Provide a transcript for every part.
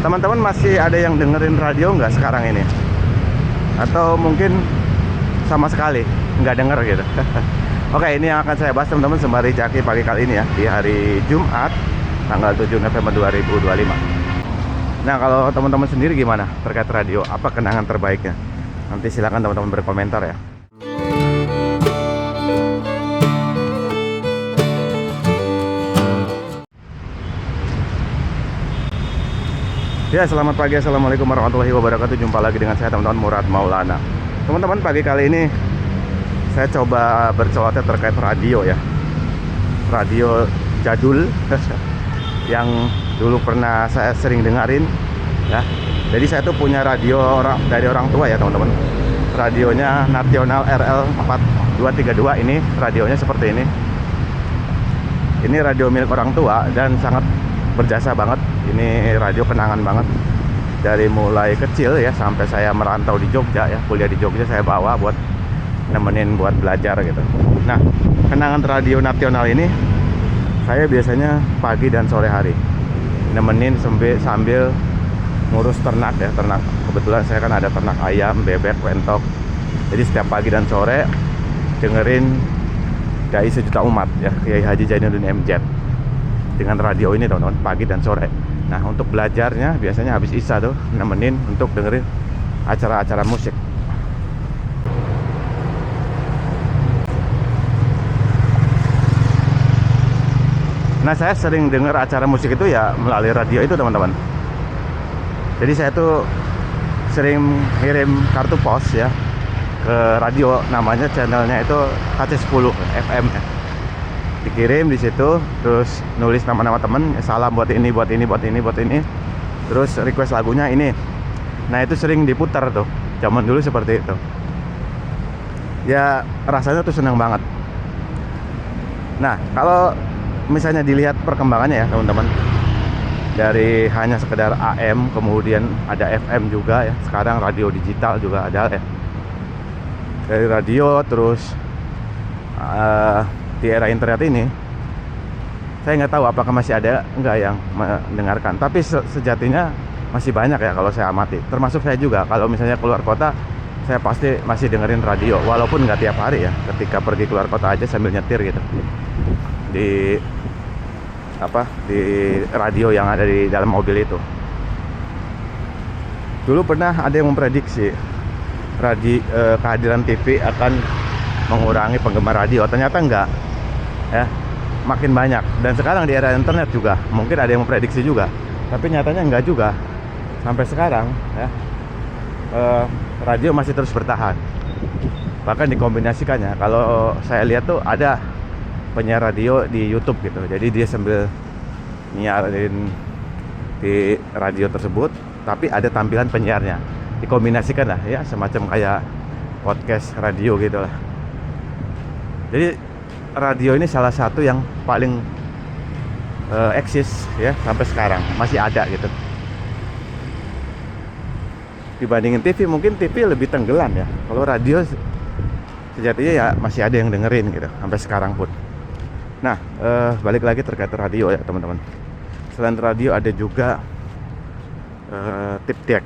Teman-teman masih ada yang dengerin radio nggak sekarang ini? Atau mungkin sama sekali nggak denger gitu? Oke, ini yang akan saya bahas teman-teman sembari Caki pagi kali ini ya, di hari Jumat tanggal 7 November 2025. Nah, kalau teman-teman sendiri gimana terkait radio? Apa kenangan terbaiknya? Nanti silakan teman-teman berkomentar ya. Ya, selamat pagi, assalamualaikum warahmatullahi wabarakatuh. Jumpa lagi dengan saya teman-teman, Murad Maulana. Teman-teman, pagi kali ini saya coba berceloteh terkait radio ya, radio jadul yang dulu pernah saya sering dengerin ya. Jadi saya tuh punya radio dari orang tua ya teman-teman. Radionya Nasional RL 4232. Ini radionya seperti ini. Ini radio milik orang tua dan sangat berjasa banget. Ini radio kenangan banget. Dari mulai kecil ya sampai saya merantau di Jogja ya, kuliah di Jogja, saya bawa buat nemenin buat belajar gitu. Nah, kenangan radio nasional ini saya biasanya pagi dan sore hari nemenin sambil ngurus ternak ya, ternak. Kebetulan saya kan ada ternak ayam, bebek, wentok. Jadi setiap pagi dan sore dengerin Dai Sejuta Umat ya, Kiai Haji Zainuddin MZ dengan radio ini teman-teman, pagi dan sore. Nah, untuk belajarnya biasanya habis isya tuh nemenin untuk dengerin acara-acara musik. Nah, saya sering dengar acara musik itu ya melalui radio itu teman-teman. Jadi saya tuh sering kirim kartu pos ya ke radio, namanya channelnya itu KC10 FM ya. Dikirim di situ, terus nulis nama-nama temen, salam buat ini, buat ini, buat ini, buat ini, terus request lagunya ini. Nah, itu sering diputar tuh, zaman dulu seperti itu. Ya rasanya tuh senang banget. Nah, kalau misalnya dilihat perkembangannya ya teman-teman, dari hanya sekedar AM, kemudian ada FM juga ya, sekarang radio digital juga ada ya. Dari radio terus di era internet ini, saya nggak tahu apakah masih ada nggak yang mendengarkan. Tapi sejatinya masih banyak ya kalau saya amati. Termasuk saya juga, kalau misalnya keluar kota, saya pasti masih dengerin radio. Walaupun nggak tiap hari ya, ketika pergi keluar kota aja sambil nyetir gitu. Di radio yang ada di dalam mobil itu. Dulu pernah ada yang memprediksi kehadiran TV akan mengurangi penggemar radio. Ternyata enggak ya, makin banyak. Dan sekarang di era internet juga mungkin ada yang memprediksi juga, tapi nyatanya enggak juga. Sampai sekarang ya, radio masih terus bertahan. Bahkan dikombinasikannya, kalau saya lihat tuh ada penyiar radio di YouTube gitu. Jadi dia sambil nyiarin di radio tersebut, tapi ada tampilan penyiarnya. Dikombinasikan lah ya, semacam kayak podcast radio gitu lah. Jadi radio ini salah satu yang paling eksis ya sampai sekarang, masih ada gitu. Dibandingin TV, mungkin TV lebih tenggelam ya. Kalau radio sejatinya ya masih ada yang dengerin gitu sampai sekarang pun. Nah, balik lagi terkait radio ya teman-teman. Selain radio ada juga tip deck.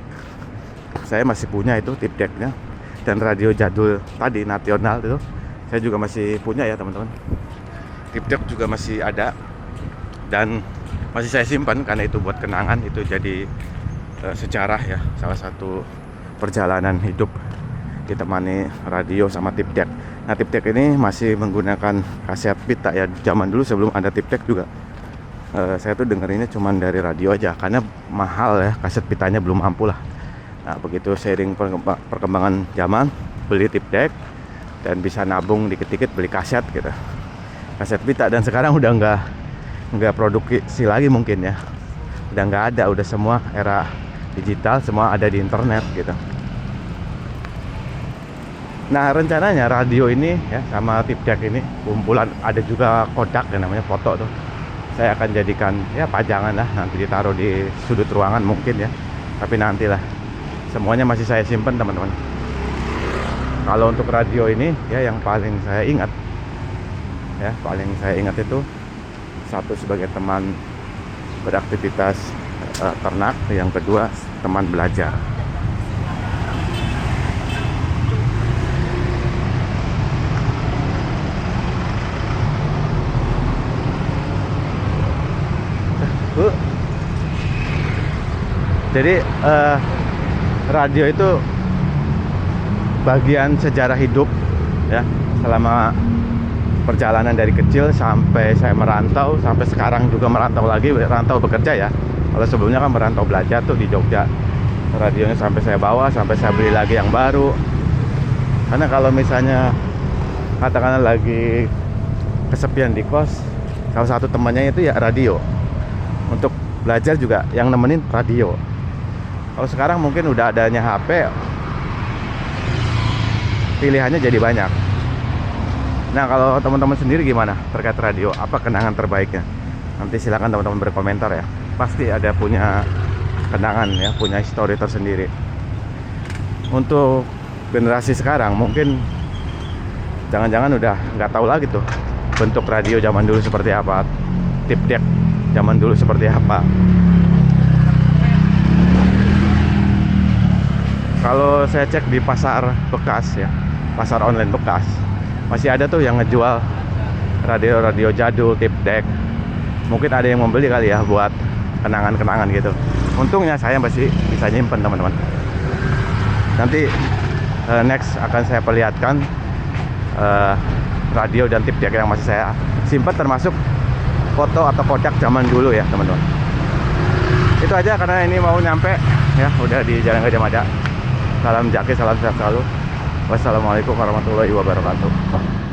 Saya masih punya itu tip decknya. Dan radio jadul tadi nasional itu saya juga masih punya ya teman-teman. Tip deck juga masih ada dan masih saya simpan karena itu buat kenangan. Itu jadi sejarah ya, salah satu perjalanan hidup ditemani radio sama tip deck. Nah, tip deck ini masih menggunakan kaset pita ya. Zaman dulu sebelum ada tip deck juga saya tuh dengerinnya cuman dari radio aja karena mahal ya, kaset pitanya belum mampu lah. Nah, begitu seiring perkembangan zaman, beli tip deck dan bisa nabung dikit-dikit beli kaset gitu, kaset pita. Dan sekarang udah nggak produksi lagi mungkin ya, udah nggak ada, udah semua era digital, semua ada di internet gitu. Nah, rencananya radio ini ya sama tip deck ini kumpulan, ada juga Kodak yang namanya foto tuh, saya akan jadikan ya pajangan lah, nanti ditaruh di sudut ruangan mungkin ya, tapi nantilah, semuanya masih saya simpen teman-teman. Kalau untuk radio ini ya, yang paling saya ingat itu satu sebagai teman beraktivitas ternak, yang kedua teman belajar. Jadi radio itu bagian sejarah hidup ya, selama perjalanan dari kecil sampai saya merantau, sampai sekarang juga merantau lagi, merantau bekerja ya. Kalau sebelumnya kan merantau belajar tuh di Jogja. Radionya sampai saya bawa, sampai saya beli lagi yang baru. Karena kalau misalnya katakanlah lagi kesepian di kos, salah satu temannya itu ya radio. Untuk belajar juga yang nemenin radio. Kalau sekarang mungkin udah adanya HP, pilihannya jadi banyak. Nah, kalau teman-teman sendiri gimana terkait radio? Apa kenangan terbaiknya? Nanti silakan teman-teman berkomentar ya. Pasti ada punya kenangan ya, punya histori tersendiri. Untuk generasi sekarang mungkin jangan-jangan udah nggak tahu lagi tuh bentuk radio zaman dulu seperti apa, tip deck zaman dulu seperti apa. Kalau saya cek di pasar bekas ya, pasar online bekas, masih ada tuh yang ngejual radio-radio jadul, tip deck. Mungkin ada yang membeli kali ya buat kenangan-kenangan gitu. Untungnya saya masih bisa nyimpen teman-teman. Nanti next akan saya perlihatkan radio dan tip deck yang masih saya simpan, termasuk foto atau kodak zaman dulu ya teman-teman. Itu aja karena ini mau nyampe ya, udah di Jalan Gajah Mada. Salam Jaki, salam sehat selalu. Wassalamualaikum warahmatullahi wabarakatuh.